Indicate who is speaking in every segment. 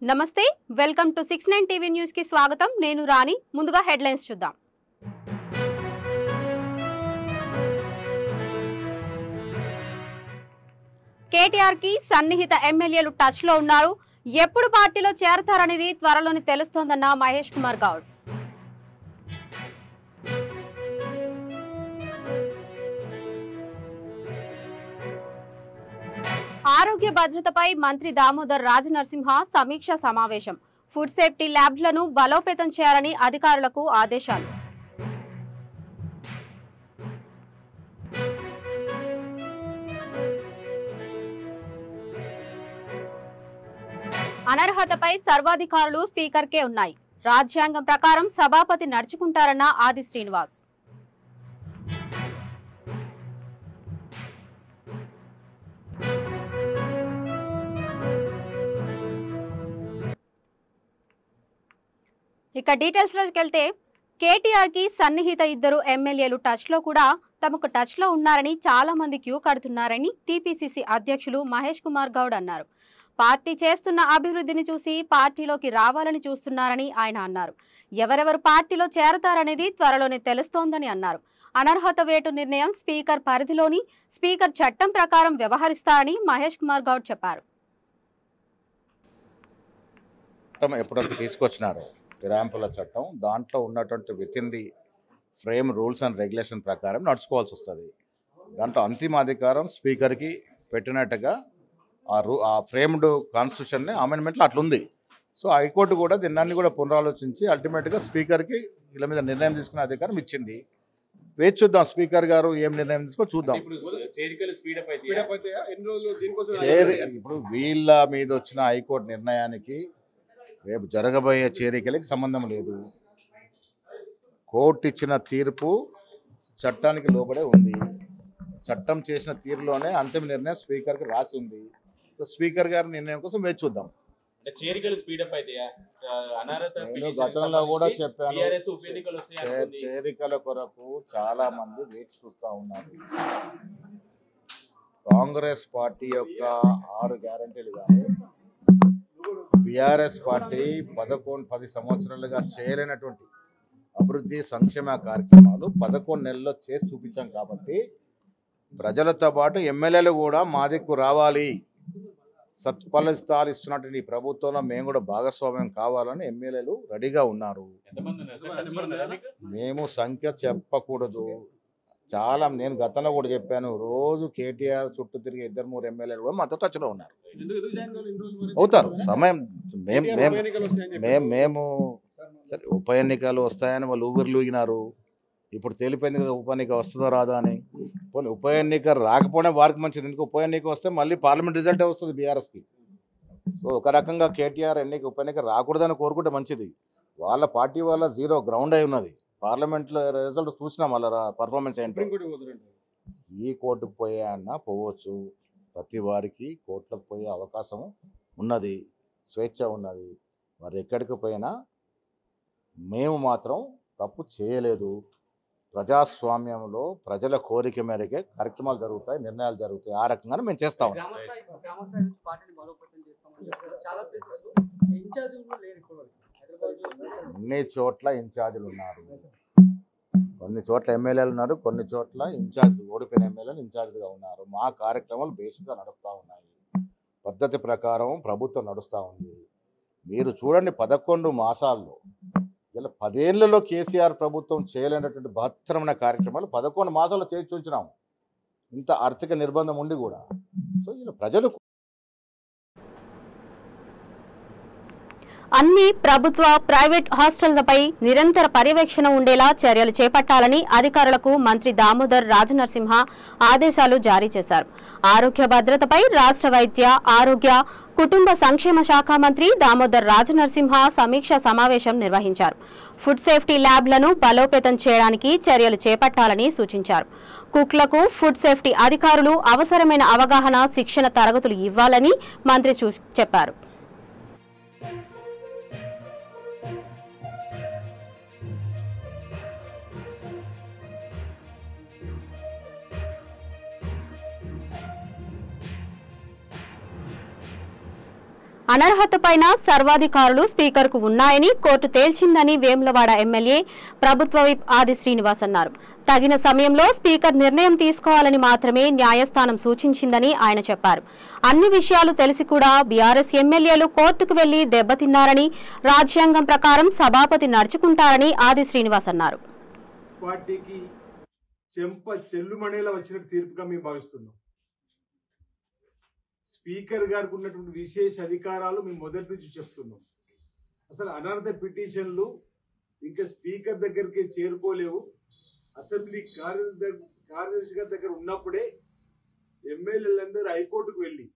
Speaker 1: నమస్తే welcome to 69 TV news కి స్వాగతం నేను రాణి ముందుగా హెడ్లైన్స్ చూద్దాం కేటీఆర్ కి సన్నిహిత ఎమ్మెల్యేలు టచ్ లో ఉన్నారు ఎప్పుడు పార్టీలో చేరతారనేది త్వరలోనే తెలుస్తోందన్న మహేష్ కుమార్ గౌడ్ ఆరోగ్య భద్రతపై మంత్రి దామోదర్ రాజనరసింహ సమీక్ష సమావేశం ఫుడ్ సేఫ్టీ ల్యాబ్లను బలోపేతం చేయాలని అధికారులకు ఆదేశాలు అనర్హతపై సర్వాధికారులు స్పీకర్కే ఉన్నాయి రాజ్యాంగం ప్రకారం సభాపతి నడుచుకుంటారన్న ఆది శ్రీనివాస్ ఇక డీటెయిల్స్ లోకి వెళ్తే కేటీఆర్ కి సన్నిహిత ఇద్దరు ఎమ్మెల్యేలు టచ్ లో కూడా తమకు టచ్ లో ఉన్నారని చాలా మంది క్యూ కడుతున్నారని టీపీసీసీ అధ్యక్షులు మహేష్ కుమార్ గౌడ్ అన్నారు పార్టీ చేస్తున్న అభివృద్ధిని చూసి పార్టీలోకి రావాలని చూస్తున్నారని ఆయన అన్నారు ఎవరెవరు పార్టీలో చేరతారనేది త్వరలోనే తెలుస్తోందని అన్నారు అనర్హత వేటు నిర్ణయం స్పీకర్ పరిధిలోని స్పీకర్ చట్టం ప్రకారం వ్యవహరిస్తారని మహేష్ కుమార్ గౌడ్ చెప్పారు
Speaker 2: ఎప్పుడైతే తీసుకొచ్చినారో విరాంపుల చట్టం దాంట్లో ఉన్నటువంటి with in the frame rules and regulation ప్రకారం నడుచుకోవాల్సి వస్తుంది దాంట్లో అంతిమ అధికారం స్పీకర్కి పెట్టినట్టుగా ఆ ఫ్రేమ్డ్ కాన్స్టిట్యూషన్ని అమెండ్మెంట్లో అట్లుంది సో హైకోర్టు కూడా దీన్ని కూడా పునరాలోచించి అల్టిమేట్గా స్పీకర్కి వీళ్ళ మీద నిర్ణయం తీసుకునే అధికారం ఇచ్చింది వేచి చూద్దాం స్పీకర్ గారు ఏం నిర్ణయం తీసుకో చూద్దాం ఇప్పుడు వీళ్ళ మీద వచ్చిన హైకోర్టు నిర్ణయానికి రేపు జరగబోయే చేరికలకి సంబంధం లేదు కోర్టు ఇచ్చిన తీర్పు చట్టానికి లోబడే ఉంది చట్టం చేసిన తీరులోనే అంతిమ నిర్ణయం స్పీకర్కి రాసి ఉంది సో స్పీకర్ గారి నిర్ణయం కోసం వేచి చూద్దాం నేను గతంలో కూడా చెప్పాను చేరికల కొరకు చాలా మంది వేచి చూస్తూ ఉన్నారు కాంగ్రెస్ పార్టీ యొక్క 6 గ్యారంటీలు కానీ బీఆర్ఎస్ పార్టీ 10 సంవత్సరాలుగా చేయలేనటువంటి అభివృద్ధి సంక్షేమ కార్యక్రమాలు 11 నెలల్లో చేసి చూపించాం కాబట్టి ప్రజలతో పాటు ఎమ్మెల్యేలు కూడా మా దిక్కు రావాలి సత్ఫలితాలు ఇస్తున్నటువంటి ప్రభుత్వంలో మేము కూడా భాగస్వామ్యం కావాలని ఎమ్మెల్యేలు రెడీగా ఉన్నారు మేము సంఖ్య చెప్పకూడదు చాలా నేను గతంలో కూడా చెప్పాను రోజు కేటీఆర్ చుట్టూ తిరిగి 2-3 ఎమ్మెల్యేలు కూడా మాతో టచ్లో ఉన్నారు అవుతారు సమయం మేము సరే ఉప ఎన్నికలు వస్తాయని వాళ్ళు ఊగినారు ఇప్పుడు తేలిపోయింది కదా ఉప ఎన్నిక వస్తుందో రాదా అని పోనీ ఉప ఎన్నిక రాకపోవడం వారికి మంచిది ఎందుకు ఉప ఎన్నిక వస్తే మళ్ళీ పార్లమెంట్ రిజల్టే వస్తుంది బీఆర్ఎస్కి సో ఒక రకంగా కేటీఆర్ ఉప ఎన్నిక రాకూడదని కోరుకుంటే మంచిది వాళ్ళ పార్టీ వాళ్ళ 0 గ్రౌండ్ అయి ఉన్నది పార్లమెంట్లో రిజల్ట్ చూసినాం వాళ్ళ పర్ఫార్మెన్స్ ఏంటి ఈ కోర్టుకు పోయే అన్నా పోవచ్చు ప్రతి వారికి కోర్టులకు పోయే అవకాశం ఉన్నది స్వేచ్ఛ ఉన్నది మరి ఎక్కడికి పోయినా మేము మాత్రం తప్పు చేయలేదు ప్రజాస్వామ్యంలో ప్రజల కోరిక మేరకే కార్యక్రమాలు జరుగుతాయి నిర్ణయాలు జరుగుతాయి ఆ రకంగానే మేము చేస్తాం అన్ని చోట్ల ఇన్ఛార్జీలు ఉన్నారు కొన్ని చోట్ల ఎమ్మెల్యేలు ఉన్నారు కొన్ని చోట్ల ఇన్ఛార్జ్ ఓడిపోయిన ఎమ్మెల్యేలు ఇన్ఛార్జ్గా ఉన్నారు మా కార్యక్రమాలు బేసిక్గా నడుస్తూ ఉన్నాయి పద్ధతి ప్రకారం ప్రభుత్వం నడుస్తూ ఉంది మీరు చూడండి 11 మాసాల్లో ఇలా 10 ఏళ్లలో కేసీఆర్ ప్రభుత్వం చేయలేనటువంటి బహత్తరమైన కార్యక్రమాలు 11 మాసాల్లో చేసి చూసినాము ఇంత ఆర్థిక నిర్బంధం ఉండి కూడా సో ఇలా ప్రజలు
Speaker 1: అన్ని ప్రభుత్వ ప్రైవేట్ హాస్టళ్లపై నిరంతర పర్యవేక్షణ ఉండేలా చర్యలు చేపట్టాలని అధికారులకు మంత్రి దామోదర్ రాజనరసింహ ఆదేశాలు జారీ చేశారు ఆరోగ్య భద్రతపై రాష్ట్ర వైద్య ఆరోగ్య కుటుంబ సంక్షేమ శాఖ మంత్రి దామోదర్ రాజనరసింహ సమీక్ష సమావేశం నిర్వహించారు ఫుడ్ సేఫ్టీ ల్యాబ్లను బలోపేతం చేయడానికి చర్యలు చేపట్టాలని సూచించారు కుక్లకు ఫుడ్ సేఫ్టీ అధికారులు అవసరమైన అవగాహన శిక్షణ తరగతులు ఇవ్వాలని మంత్రి చెప్పారు అనర్హతపైన సర్వాధికారులు స్పీకర్కు ఉన్నాయని కోర్టు తేల్చిందని వేములవాడ ఎమ్మెల్యే ప్రభుత్వ విప్ ఆది శ్రీనివాస్ అన్నారు. తగిన సమయంలో స్పీకర్ నిర్ణయం తీసుకోవాలని మాత్రమే న్యాయస్థానం సూచించిందని ఆయన చెప్పారు. అన్ని విషయాలు తెలిసి కూడా బీఆర్ఎస్ ఎమ్మెల్యేలు కోర్టుకు వెళ్లి దెబ్బతిన్నారని, రాజ్యాంగం ప్రకారం సభాపతి నడుచుకుంటారని ఆది శ్రీనివాస్ అన్నారు.
Speaker 3: పార్టీకి చెంప చెల్లుమణేలా వచ్చినట్టు తీర్పుగా మేము భావిస్తున్నాం. స్పీకర్ గారికి ఉన్నటువంటి విశేష అధికారాలు మేము మొదటి నుంచి చెప్తున్నాం. అసలు అనర్హత పిటిషన్లు ఇంకా స్పీకర్ దగ్గరికి చేరుకోలేవు. అసెంబ్లీ కార్యదర్శి గారి దగ్గర ఉన్నప్పుడే ఎమ్మెల్యేలందరూ హైకోర్టుకు వెళ్ళి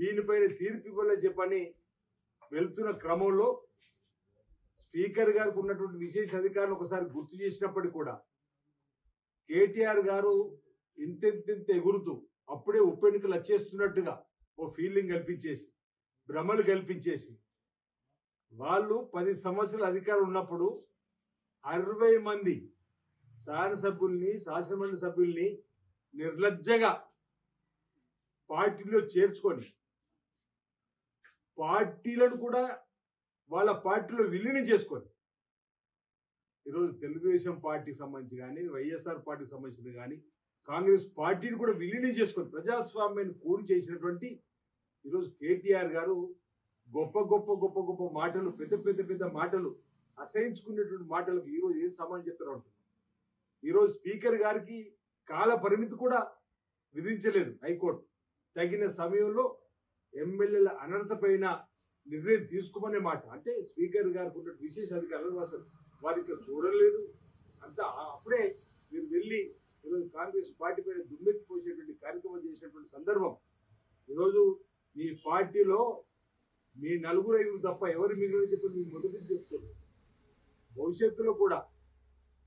Speaker 3: దీనిపైన తీర్పు ఇవ్వాలని చెప్పని వెళ్తున్న క్రమంలో స్పీకర్ గారికి ఉన్నటువంటి విశేష అధికారులు ఒకసారి గుర్తు చేసినప్పటికీ కూడా కేటీఆర్ గారు ఇంతెంత ఎగురుతూ అప్పుడే ఉప ఎన్నికలు వచ్చేస్తున్నట్టుగా ఓ ఫీలింగ్ కల్పించేసి, భ్రమలు కల్పించేసి, వాళ్ళు 10 సంవత్సరాల అధికారం ఉన్నప్పుడు 60 మంది శాసనసభ్యుల్ని, శాసనమండలి సభ్యుల్ని నిర్లజ్జగా పార్టీలో చేర్చుకొని పార్టీలను కూడా వాళ్ళ పార్టీలో విలీనం చేసుకొని ఈరోజు తెలుగుదేశం పార్టీకి సంబంధించి కానీ, వైఎస్ఆర్ పార్టీకి సంబంధించిన కానీ, కాంగ్రెస్ పార్టీని కూడా విలీనం చేసుకొని ప్రజాస్వామ్యాన్ని కూలి చేసినటువంటి ఈరోజు కేటీఆర్ గారు గొప్ప గొప్ప గొప్ప గొప్ప మాటలు, పెద్ద మాటలు, అసహించుకునేటువంటి మాటలకు ఈరోజు ఏం సమాధానం చెప్తారు అంటున్నారు. ఈరోజు స్పీకర్ గారికి కాల పరిమితి కూడా విధించలేదు హైకోర్టు. తగిన సమయంలో ఎమ్మెల్యేల అనర్హత పైన నిర్ణయం తీసుకోమనే మాట. అంటే స్పీకర్ గారికి ఉన్న విశేష అధికారులు అసలు వారికి చూడలేదు. అంతా అప్పుడే మీరు వెళ్ళి ఈరోజు కాంగ్రెస్ పార్టీ పైన దుమ్మెత్తి పోసేటువంటి కార్యక్రమం చేసినటువంటి సందర్భం. ఈరోజు మీ పార్టీలో మీ 4-5 తప్ప ఎవరు మిగిలిన చెప్పి మీరు మొదటి చెప్తారు. భవిష్యత్తులో కూడా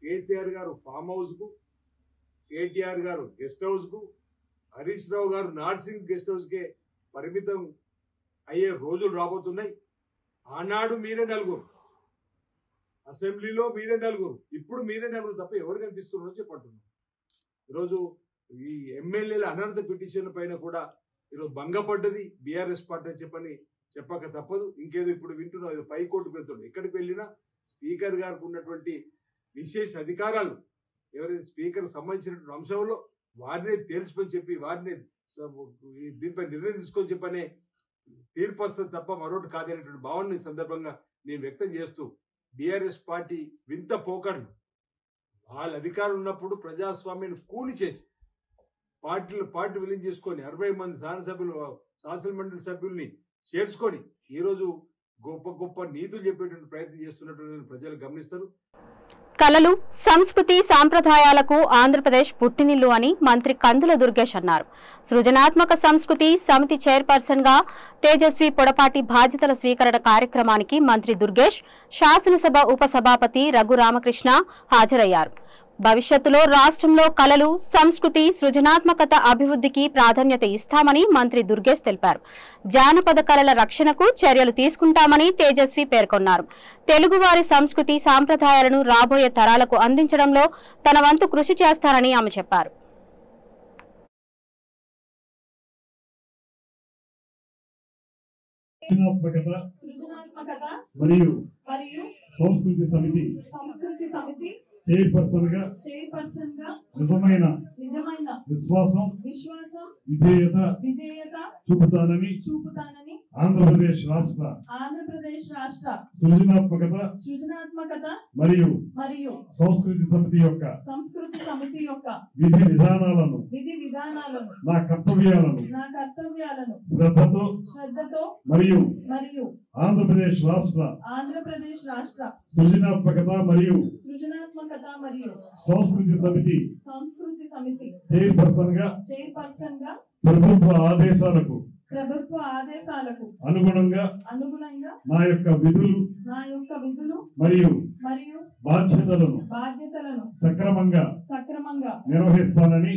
Speaker 3: కేసీఆర్ గారు ఫామ్ హౌస్కు, కేటీఆర్ గారు గెస్ట్ హౌస్కు, హరీష్ రావు గారు నార్సింగ్ గెస్ట్ హౌస్కే పరిమితం అయ్యే రోజులు రాబోతున్నాయి. ఆనాడు మీరే 4, అసెంబ్లీలో మీరే 4, ఇప్పుడు మీరే 4 తప్ప ఎవరు కనిపిస్తున్నారో చెప్పంటున్నారు. ఈరోజు ఈ ఎమ్మెల్యేల అనర్హత పిటిషన్ పైన కూడా ఈరోజు భంగపడ్డది బీఆర్ఎస్ పార్టీ అని చెప్పక తప్పదు. ఇంకేదో ఇప్పుడు వింటున్నాం, ఏదో పైకోర్టుకు వెళ్తున్నాం. ఎక్కడికి వెళ్ళినా స్పీకర్ గారికి ఉన్నటువంటి విశేష అధికారాలు ఎవరైతే స్పీకర్ సంబంధించినటువంటి అంశంలో వారినే తేల్చుకొని చెప్పి, వారినే దీనిపై నిర్ణయం తీసుకొని చెప్పనే తీర్పు వస్తుంది తప్ప మరొకటి కాదనేటువంటి భావన ఈ సందర్భంగా నేను వ్యక్తం చేస్తూ, బీఆర్ఎస్ పార్టీ వింత పోకర్లు వాళ్ళ అధికారులు ఉన్నప్పుడు ప్రజాస్వామ్యాన్ని కూలి చేసి పార్టీ విలీనం చేసుకొని 60 మంది శాసనమండలి సభ్యుల్ని చేర్చుకొని ఈరోజు గొప్ప గొప్ప నీతులు చెప్పేటువంటి ప్రయత్నం చేస్తున్నట్టు ప్రజలు గమనిస్తారు.
Speaker 1: కళలు, సంస్కృతి, సాంప్రదాయాలకు ఆంధ్రప్రదేశ్ పుట్టినిల్లు అని మంత్రి కందుల దుర్గేష్ అన్నారు. సృజనాత్మక సంస్కృతి సమితి చైర్పర్సన్ గా తేజస్వి పొడపాటి బాధ్యతల స్వీకరణ కార్యక్రమానికి మంత్రి దుర్గేష్, శాసనసభ ఉపసభాపతి రఘు రామకృష్ణ హాజరయ్యారు. భవిష్యత్తులో రాష్ట్రంలో కళలు, సంస్కృతి, సృజనాత్మకత అభివృద్ధికి ప్రాధాన్యత ఇస్తామని మంత్రి దుర్గేష్ తెలిపారు. జానపద కళల రక్షణకు చర్యలు తీసుకుంటామని తేజస్వి పేర్కొన్నారు. తెలుగువారి సంస్కృతి సాంప్రదాయాలను రాబోయే తరాలకు అందించడంలో తన వంతు కృషి చేస్తారని ఆమె చెప్పారు.
Speaker 4: సృజనాత్మకత మరియు సంస్కృతి సమితి చైర్పర్సన్ గా నిజమైన విశ్వాసం విధేయత చూపుతానని ఆంధ్రప్రదేశ్ రాష్ట్ర సృజనాత్మకత మరియు సంస్కృతి సమితి యొక్క విధి విధానాలను నా కర్తవ్యాలను శ్రద్ధతో మరియు ఆంధ్రప్రదేశ్ రాష్ట్ర సృజనాత్మకత మరియు సంస్కృతి సమితి చైర్పర్సన్ గా ప్రభుత్వ ఆదేశాలకు అనుగుణంగా నా యొక్క విధులు మరియు బాధ్యతలను సక్రమంగా నిర్వహిస్తానని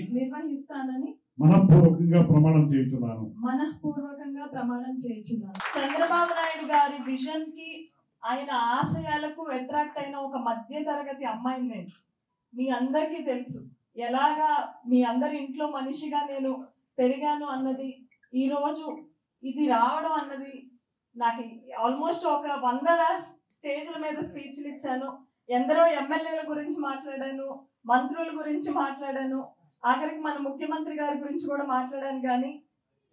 Speaker 4: మనఃపూర్వకంగా ప్రమాణం చేయుచున్నాను.
Speaker 5: చంద్రబాబు నాయుడు గారి విజన్ కి, ఆయన ఆశయాలకు అట్రాక్ట్ అయిన ఒక మధ్య తరగతి అమ్మాయిని నేను. మీ అందరికీ తెలుసు ఎలాగా మీ అందరి ఇంట్లో మనిషిగా నేను పెరిగాను అన్నది. ఈరోజు ఇది రావడం అన్నది నాకు ఆల్మోస్ట్ ఒక 100 స్టేజ్ల మీద స్పీచ్లు ఇచ్చాను, ఎందరో ఎమ్మెల్యేల గురించి మాట్లాడాను, మంత్రుల గురించి మాట్లాడాను, ఆఖరికి మన ముఖ్యమంత్రి గారి గురించి కూడా మాట్లాడాను. కానీ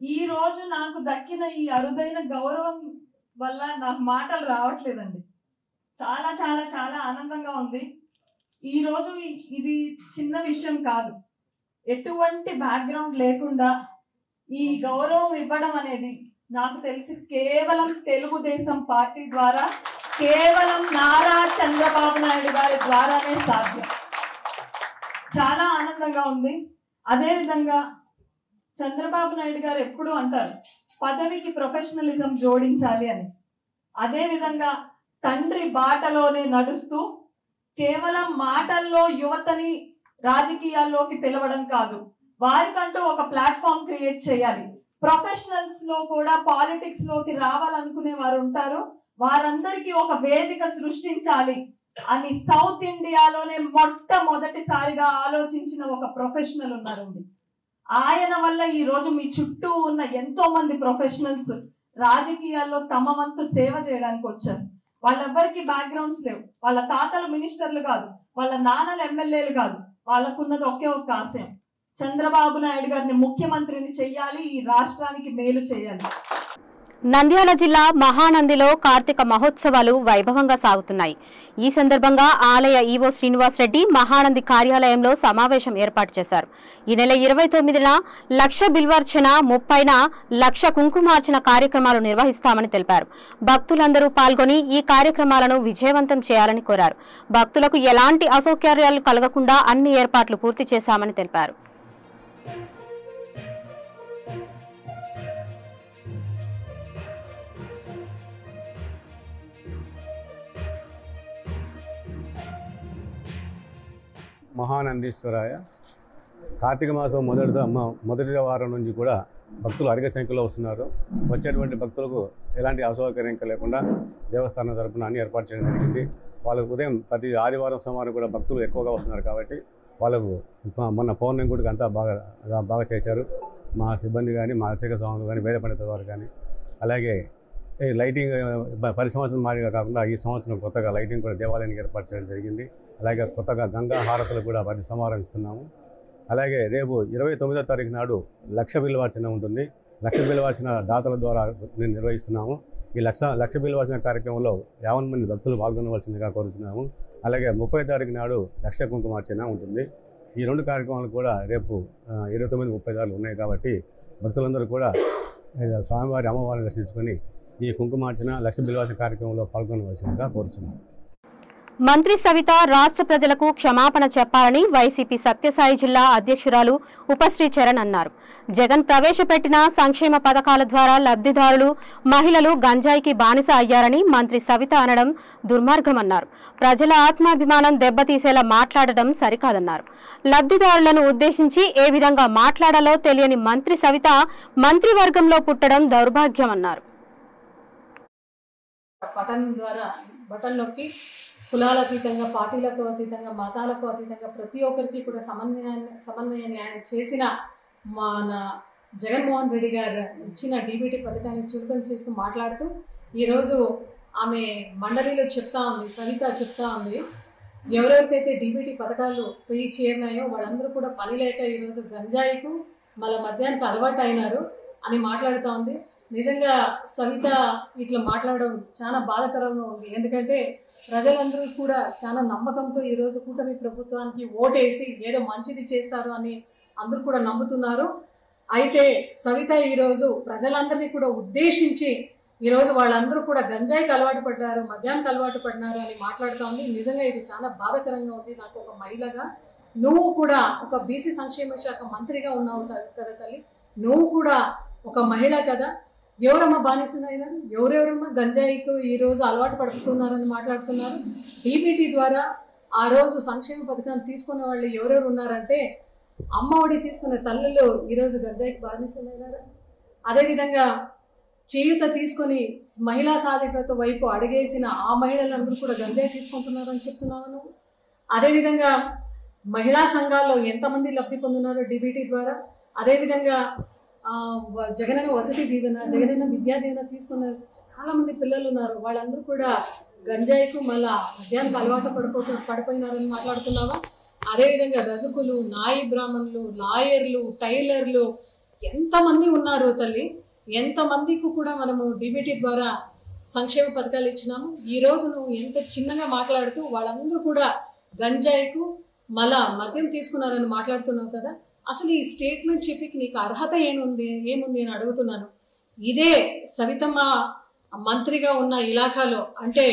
Speaker 5: ఈ రోజు నాకు దక్కిన ఈ అరుదైన గౌరవం వల్ల నాకు మాటలు రావట్లేదండి. చాలా చాలా చాలా ఆనందంగా ఉంది. ఈ రోజు ఇది చిన్న విషయం కాదు. ఎటువంటి బ్యాక్గ్రౌండ్ లేకుండా ఈ గౌరవం ఇవ్వడం అనేది నాకు తెలిసి కేవలం తెలుగుదేశం పార్టీ ద్వారా, కేవలం నారా చంద్రబాబు నాయుడు గారి ద్వారానే సాధ్యం. చాలా ఆనందంగా ఉంది. అదేవిధంగా చంద్రబాబు నాయుడు గారు ఎప్పుడు అంటారు పదవికి ప్రొఫెషనలిజం జోడించాలి అని. అదేవిధంగా తండ్రి బాటలోనే నడుస్తూ కేవలం మాటల్లో యువతని రాజకీయాల్లోకి పిలవడం కాదు, వారికంటూ ఒక ప్లాట్ఫామ్ క్రియేట్ చేయాలి. ప్రొఫెషనల్స్ లో కూడా పాలిటిక్స్ లోకి రావాలనుకునే వారు ఉంటారు, వారందరికీ ఒక వేదిక సృష్టించాలి అని సౌత్ ఇండియాలోనే మొట్టమొదటిసారిగా ఆలోచించిన ఒక ప్రొఫెషనల్ ఉన్నారండి. ఆయన వల్ల ఈ రోజు మీ చుట్టూ ఉన్న ఎంతో మంది ప్రొఫెషనల్స్ రాజకీయాల్లో తమ వంతు సేవ చేయడానికి వచ్చారు. వాళ్ళెవ్వరికి బ్యాక్గ్రౌండ్స్ లేవు, వాళ్ళ తాతలు మినిస్టర్లు కాదు, వాళ్ళ నాన్నలు ఎమ్మెల్యేలు కాదు, వాళ్ళకున్నది ఒకే ఒక్క ఆశయం, చంద్రబాబు నాయుడు గారిని ముఖ్యమంత్రిని చెయ్యాలి, ఈ రాష్ట్రానికి మేలు చేయాలి.
Speaker 1: నంద్యాల జిల్లా మహానందిలో కార్తీక మహోత్సవాలు వైభవంగా సాగుతున్నాయి. ఈ సందర్భంగా ఆలయ ఈవో శ్రీనివాస్ రెడ్డి మహానంది కార్యాలయంలో సమావేశం ఏర్పాటు చేశారు. ఈ నెల 29న లక్ష బిల్వార్చన, 30న లక్ష కుంకుమార్చన కార్యక్రమాలు నిర్వహిస్తామని తెలిపారు. భక్తులందరూ పాల్గొని ఈ కార్యక్రమాలను విజయవంతం చేయాలని కోరారు. భక్తులకు ఎలాంటి అసౌకర్యాలు కలగకుండా అన్ని ఏర్పాట్లు పూర్తి చేశామని తెలిపారు.
Speaker 6: మహానందీశ్వరాయ. కార్తీక మాసం మొదటి వారం నుంచి కూడా భక్తులు అధిక సంఖ్యలో వస్తున్నారు. వచ్చేటువంటి భక్తులకు ఎలాంటి అసౌకర్యం లేకుండా దేవస్థానం తరపున అన్ని ఏర్పాటు చేయడం జరిగింది. వాళ్ళకు ఉదయం ప్రతి ఆదివారం సోమవారం కూడా భక్తులు ఎక్కువగా వస్తున్నారు కాబట్టి వాళ్ళకు మొన్న పౌర్ణమి గుడికి అంతా బాగా చేశారు. మా సిబ్బంది కానీ, మా అర్చక స్వాములు కానీ, వేద పండితుల వారు కానీ. అలాగే లైటింగ్ పరి సంవత్సరం మాదిరిగా కాకుండా ఈ సంవత్సరం కొత్తగా లైటింగ్ కూడా దేవాలయానికి ఏర్పాటు చేయడం జరిగింది. అలాగే కొత్తగా గంగా హారతులు కూడా ప్రతి సోమవారం ఇస్తున్నాము. అలాగే రేపు 29వ తారీఖు నాడు లక్ష బిల్వార్చన ఉంటుంది. లక్ష బిల్వార్చన దాతల ద్వారా నిర్వహిస్తున్నాము. ఈ లక్ష బిల్వార్చన కార్యక్రమంలో 50 మంది భక్తులు పాల్గొనవలసిందిగా కోరుతున్నాము. అలాగే 30వ తారీఖు నాడు లక్ష కుంకుమార్చన ఉంటుంది. ఈ రెండు కార్యక్రమాలు కూడా రేపు 29, 30 తారీఖులు ఉన్నాయి కాబట్టి భక్తులందరూ కూడా స్వామివారి అమ్మవారిని దర్శించుకొని ఈ కుంకుమార్చన, లక్ష బిల్వార్చన కార్యక్రమంలో పాల్గొనవలసిందిగా కోరుతున్నాము.
Speaker 1: మంత్రి సవిత రాష్ట్ర ప్రజలకు క్షమాపణ చెప్పాలని వైసీపీ సత్యసాయి జిల్లా అధ్యక్షురాలు ఉపశ్రీ చరణ్ అన్నారు. జగన్ ప్రవేశపెట్టిన సంక్షేమ పథకాల ద్వారా లబ్ధిదారులు, మహిళలు గంజాయికి బానిస అయ్యారని మంత్రి సవిత అనడం దుర్మార్గమన్నారు. ప్రజల ఆత్మాభిమానం దెబ్బతీసేలా మాట్లాడడం సరికాదన్నారు. లబ్ధిదారులను ఉద్దేశించి ఏ విధంగా మాట్లాడాలో తెలియని మంత్రి సవిత మంత్రివర్గంలో పుట్టడం దౌర్భాగ్యమన్నారు.
Speaker 7: బటన్ నొక్కి కులాల అతీతంగా, పార్టీలకు అతీతంగా, మతాలకు అతీతంగా ప్రతి ఒక్కరికి కూడా సమన్వయాన్ని చేసిన మన జగన్మోహన్ రెడ్డి గారు ఇచ్చిన డీబీటీ పథకాన్ని చులకన చేస్తూ మాట్లాడుతూ ఈరోజు ఆమె మండలిలో చెప్తా ఉంది, సవిత చెప్తా ఉంది, ఎవరెవరికైతే డీబీటీ పథకాలు చేరినాయో వాళ్ళందరూ కూడా పని లేక ఈరోజు గంజాయికు మళ్ళీ మద్యానికి అలవాటు అయినారు అని మాట్లాడుతూ ఉంది. నిజంగా సవిత ఇట్లా మాట్లాడడం చాలా బాధాకరంగా ఉంది. ఎందుకంటే ప్రజలందరూ కూడా చాలా నమ్మకంతో ఈరోజు కూటమి ప్రభుత్వానికి ఓటేసి ఏదో మంచిది చేస్తారు అని అందరూ కూడా నమ్ముతున్నారు. అయితే సవిత ఈరోజు ప్రజలందరినీ కూడా ఉద్దేశించి ఈరోజు వాళ్ళందరూ కూడా గంజాయికి అలవాటు పడ్డారు, మద్యానికి అలవాటు పడినారు అని మాట్లాడుతూ ఉంది. నిజంగా ఇది చాలా బాధాకరంగా ఉంది. నాకు ఒక మహిళగా, నువ్వు కూడా ఒక బీసీ సంక్షేమ శాఖ మంత్రిగా ఉన్నావు కదా తల్లి, నువ్వు కూడా ఒక మహిళ కదా, ఎవరమ్మా బానిసనైనా, ఎవరెవరమ్మా గంజాయికు ఈరోజు అలవాటు పడుతున్నారని మాట్లాడుతున్నారు. డీబీటీ ద్వారా ఆ రోజు సంక్షేమ పథకాలు తీసుకున్న వాళ్ళు ఎవరెవరు ఉన్నారంటే అమ్మఒడి తీసుకున్న తల్లులు ఈరోజు గంజాయికి బానిసనైనారా? అదేవిధంగా చేయూత తీసుకొని మహిళా సాధికారత వైపు అడిగేసిన ఆ మహిళలందరూ కూడా గంజాయి తీసుకుంటున్నారని చెప్తున్నావు నువ్వు. అదేవిధంగా మహిళా సంఘాల్లో ఎంతమంది లబ్ధి పొందున్నారో డీబీటీ ద్వారా, అదేవిధంగా జగనన్న వసతి దీవెన, జగనన్న విద్యా దీవెన తీసుకున్న చాలా మంది పిల్లలు ఉన్నారు. వాళ్ళందరూ కూడా గంజాయికు మళ్ళా మద్యానికి అలవాటు పడిపోయినారని మాట్లాడుతున్నావా? అదేవిధంగా రజకులు, నాయి బ్రాహ్మణులు, లాయర్లు, టైలర్లు ఎంతమంది ఉన్నారు తల్లి. ఎంతమందికి కూడా మనము డీబీటీ ద్వారా సంక్షేమ పథకాలు ఇచ్చినాము. ఈరోజు నువ్వు ఎంత చిన్నగా మాట్లాడుతూ వాళ్ళందరూ కూడా గంజాయికు మళ్ళా మద్యం తీసుకున్నారని మాట్లాడుతున్నావు కదా. అసలు ఈ స్టేట్మెంట్ చెప్పికి నీకు అర్హత ఏముంది అని అడుగుతున్నాను. ఇదే సవితమ్మ మంత్రిగా ఉన్న ఇలాకాలో, అంటే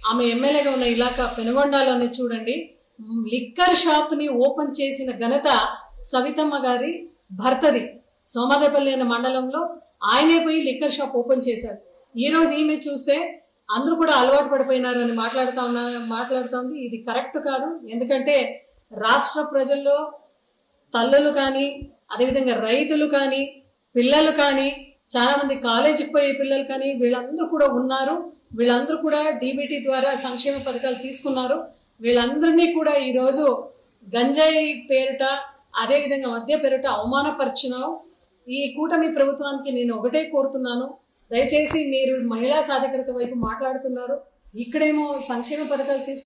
Speaker 7: ఆమె ఎమ్మెల్యేగా ఉన్న ఇలాకా పెనుగొండలోనే చూడండి, లిక్కర్ షాప్ని ఓపెన్ చేసిన ఘనత సవితమ్మ గారి భర్తది. సోమాదేపల్లి అనే మండలంలో ఆయనే పోయి లిక్కర్ షాప్ ఓపెన్ చేశారు. ఈరోజు ఈమె చూస్తే అందరూ కూడా అలవాటు పడిపోయినారు అని మాట్లాడుతోంది. ఇది కరెక్ట్ కాదు. ఎందుకంటే రాష్ట్ర ప్రజల్లో తల్లులు కానీ, అదేవిధంగా రైతులు కానీ, పిల్లలు కానీ, చాలా మంది కాలేజీకి పోయే పిల్లలు కానీ వీళ్ళందరూ కూడా ఉన్నారు. వీళ్ళందరూ కూడా డీబీటీ ద్వారా సంక్షేమ పథకాలు తీసుకున్నారు. వీళ్ళందరినీ కూడా ఈరోజు గంజాయి పేరిట, అదేవిధంగా మద్య పేరిట అవమానపరిచినావు. ఈ కూటమి ప్రభుత్వానికి నేను ఒకటే కోరుతున్నాను, దయచేసి మీరు మహిళా సాధికారత వైపు మాట్లాడుతున్నారు, ఇక్కడేమో సంక్షేమ పథకాలు తీసుకు.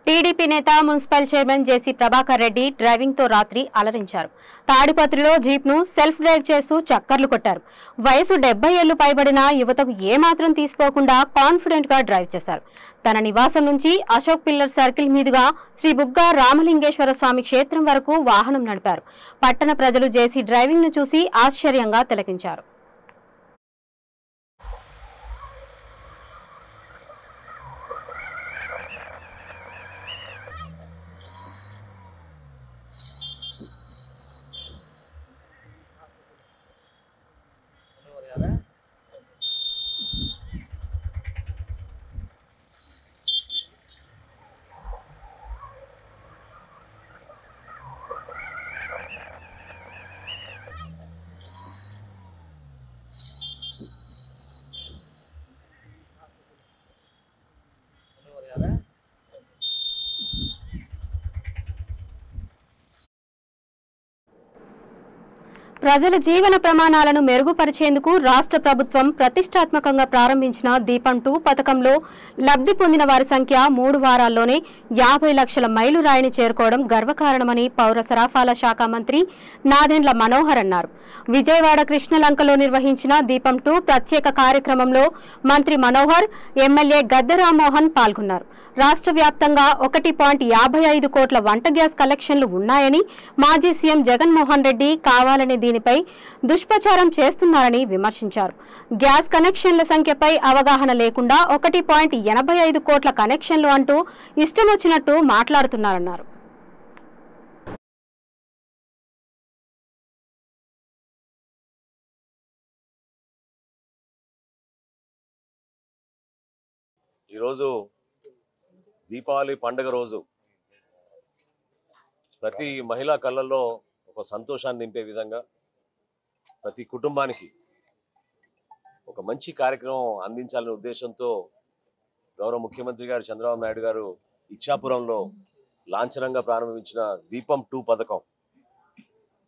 Speaker 1: టీడీపీ నేత మున్సిపల్ చైర్మన్ జేసీ ప్రభాకర్ రెడ్డి డ్రైవింగ్ తో రాత్రి అలరించారు. తాడిపత్రిలో జీప్ ను సెల్ఫ్ డ్రైవ్ చేస్తూ చక్కర్లు కొట్టారు. వయసు 70 ఏళ్లు పైబడిన యువతకు ఏమాత్రం తీసుకోకుండా కాన్ఫిడెంట్ గా డ్రైవ్ చేశారు. తన నివాసం నుంచి అశోక్ పిల్లర్ సర్కిల్ మీదుగా శ్రీ బుగ్గ రామలింగేశ్వర స్వామి క్షేత్రం వరకు వాహనం నడిపారు. పట్టణ ప్రజలు జేసీ డ్రైవింగ్ ను చూసి ఆశ్చర్యంగా తిలకించారు. ప్రజల జీవన ప్రమాణాలను మెరుగుపరిచేందుకు రాష్ట్ర ప్రభుత్వం ప్రతిష్టాత్మకంగా ప్రారంభించిన దీపం 2 పథకంలో లబ్ధి పొందిన వారి సంఖ్య 3 వారాల్లోనే 50 లక్షల మైలురాయిని చేరుకోవడం గర్వకారణమని పౌర సరఫరాల శాఖ మంత్రి నాదెండ్ల మనోహర్ అన్నారు. విజయవాడ కృష్ణలంకలో నిర్వహించిన దీపం 2 ప్రత్యేక కార్యక్రమంలో మంత్రి మనోహర్, ఎమ్మెల్యే గద్దె రామ్మోహన్ పాల్గొన్నారు. రాష్ట్ర వ్యాప్తంగా 1.55 కోట్ల వంట గ్యాస్ కలెక్షన్లు ఉన్నాయని మాజీ సీఎం జగన్మోహన్ రెడ్డి కావాలని దీనిపై దుష్ప్రచారం చేస్తున్నారని విమర్శించారు. గ్యాస్ కనెక్షన్ల సంఖ్యపై అవగాహన లేకుండా 1.85 కోట్ల కనెక్షన్లు అంటూ ఇష్టం వచ్చినట్టు మాట్లాడుతున్నారన్నారు.
Speaker 8: ఈరోజు దీపావళి పండుగ రోజు ప్రతి మహిళా కళ్ళల్లో ఒక సంతోషాన్ని నింపే విధంగా ప్రతి కుటుంబానికి ఒక మంచి కార్యక్రమం అందించాలనే ఉద్దేశంతో గౌరవ ముఖ్యమంత్రి గారు చంద్రబాబు నాయుడు గారు ఇచ్చాపురంలో లాంఛనంగా ప్రారంభించిన దీపం 2 పథకం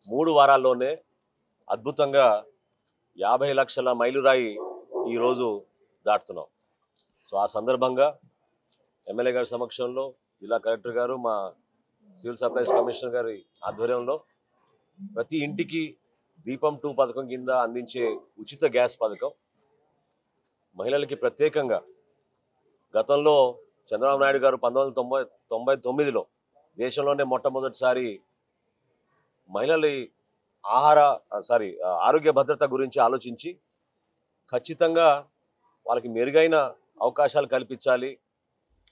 Speaker 8: 3 వారాల్లోనే అద్భుతంగా 50 లక్షల మైలురాయి ఈరోజు దాటుతున్నాం. సో ఆ సందర్భంగా ఎమ్మెల్యే గారి సమక్షంలో జిల్లా కలెక్టర్ గారు, మా సివిల్ సప్లైస్ కమిషనర్ గారి ఆధ్వర్యంలో ప్రతి ఇంటికి దీపం 2 పథకం కింద అందించే ఉచిత గ్యాస్ పథకం మహిళలకి ప్రత్యేకంగా గతంలో చంద్రబాబు నాయుడు గారు 1999లో దేశంలోనే మొట్టమొదటిసారి మహిళల ఆరోగ్య భద్రత గురించి ఆలోచించి ఖచ్చితంగా వాళ్ళకి మెరుగైన అవకాశాలు కల్పించాలి,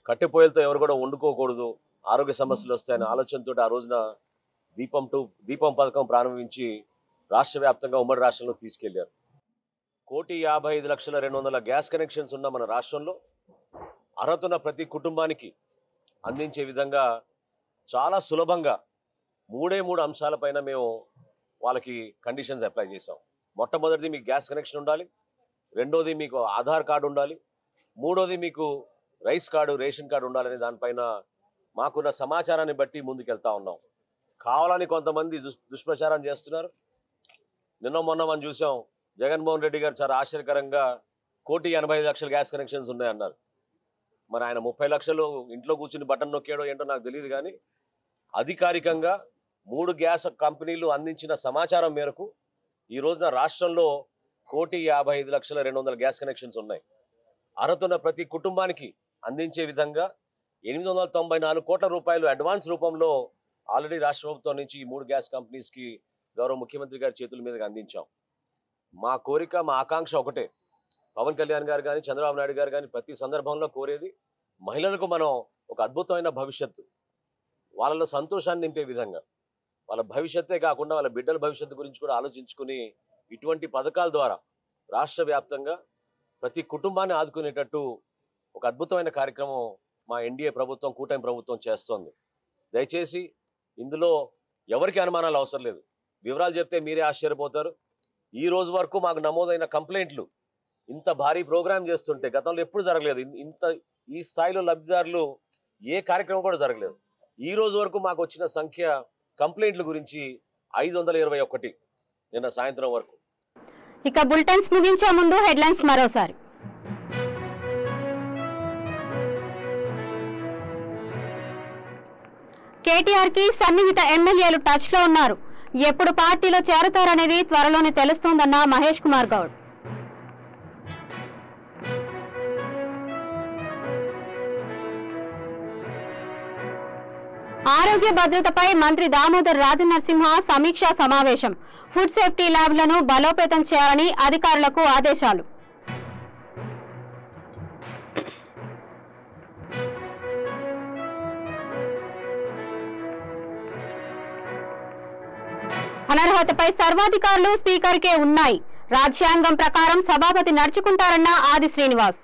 Speaker 8: కట్టెపోయలతో ఎవరు కూడా వండుకోకూడదు, ఆరోగ్య సమస్యలు వస్తాయనే ఆలోచనతో ఆ రోజున దీపం పథకం ప్రారంభించి రాష్ట్ర వ్యాప్తంగా ఉమ్మడి రాష్ట్రంలో తీసుకెళ్లారు. 1,55,200,000 గ్యాస్ కనెక్షన్స్ ఉన్న మన రాష్ట్రంలో అర్హత ప్రతి కుటుంబానికి అందించే విధంగా చాలా సులభంగా 3 అంశాలపైన మేము వాళ్ళకి కండిషన్స్ అప్లై చేసాం. మొట్టమొదటిది మీకు గ్యాస్ కనెక్షన్ ఉండాలి, రెండోది మీకు ఆధార్ కార్డు ఉండాలి, మూడోది మీకు రైస్ కార్డు, రేషన్ కార్డు ఉండాలనే దానిపైన మాకున్న సమాచారాన్ని బట్టి ముందుకెళ్తా ఉన్నాం. కావాలని కొంతమంది దుష్ప్రచారం చేస్తున్నారు. నిన్న మొన్న మనం చూసాం జగన్మోహన్ రెడ్డి గారు చాలా ఆశ్చర్యకరంగా 1,85,00,000 గ్యాస్ కనెక్షన్స్ ఉన్నాయన్నారు. మరి ఆయన 30 లక్షలు ఇంట్లో కూర్చుని బటన్ నొక్కాడో ఏంటో నాకు తెలియదు, కానీ అధికారికంగా 3 గ్యాస్ కంపెనీలు అందించిన సమాచారం మేరకు ఈ రోజున రాష్ట్రంలో 1,55,200 గ్యాస్ కనెక్షన్స్ ఉన్నాయి. అర్హతున్న ప్రతి కుటుంబానికి అందించే విధంగా 894 కోట్ల రూపాయలు అడ్వాన్స్ రూపంలో ఆల్రెడీ రాష్ట్ర ప్రభుత్వం నుంచి ఈ 3 గ్యాస్ కంపెనీస్కి గౌరవ ముఖ్యమంత్రి గారి చేతుల మీదుగా అందించాం. మా కోరిక, మా ఆకాంక్ష ఒకటే, పవన్ కళ్యాణ్ గారు కానీ చంద్రబాబు నాయుడు గారు కానీ ప్రతి సందర్భంలో కోరేది మహిళలకు మనం ఒక అద్భుతమైన భవిష్యత్తు, వాళ్ళలో సంతోషాన్ని నింపే విధంగా, వాళ్ళ భవిష్యత్తే కాకుండా వాళ్ళ బిడ్డల భవిష్యత్తు గురించి కూడా ఆలోచించుకుని ఇటువంటి పథకాల ద్వారా రాష్ట్ర వ్యాప్తంగా ప్రతి కుటుంబాన్ని ఆదుకునేటట్టు ఒక అద్భుతమైన కార్యక్రమం మా ఎన్డీఏ ప్రభుత్వం, కూటమి ప్రభుత్వం చేస్తోంది. దయచేసి ఇందులో ఎవరికి అనుమానాలు అవసరం లేదు. వివరాలు చెప్తే మీరే ఆశ్చర్యపోతారు. ఈ రోజు వరకు మాకు నమోదైన కంప్లైంట్లు ఇంత భారీ ప్రోగ్రాం చేస్తుంటే గతంలో ఎప్పుడు జరగలేదు. ఈ స్థాయిలో లబ్ధిదారులు ఏ కార్యక్రమం కూడా జరగలేదు. ఈ రోజు వరకు మాకు వచ్చిన సంఖ్య కంప్లైంట్ల గురించి 521 నిన్న సాయంత్రం వరకు.
Speaker 1: ఇక బులెటిన్స్ ముగించే ముందు హెడ్లైన్స్ మరోసారి. కేటీఆర్ కి సన్నిహిత ఎమ్మెల్యేలు టచ్ లో ఉన్నారు. ఎప్పుడు పార్టీలో చేరతారనేది త్వరలోనే తెలుస్తోందన్న మహేష్ కుమార్ గౌడ్. ఆరోగ్య భద్రతపై మంత్రి దామోదర్ రాజనరసింహ సమీక్షా సమావేశం. ఫుడ్ సేఫ్టీ ల్యాబ్లను బలోపేతం చేయాలని అధికారులకు ఆదేశాలు. అనర్హతపై సర్వాధికారులు స్పీకర్కే ఉన్నాయి. రాజ్యాంగం ప్రకారం సభాపతి నడుచుకుంటారన్న ఆది శ్రీనివాస్.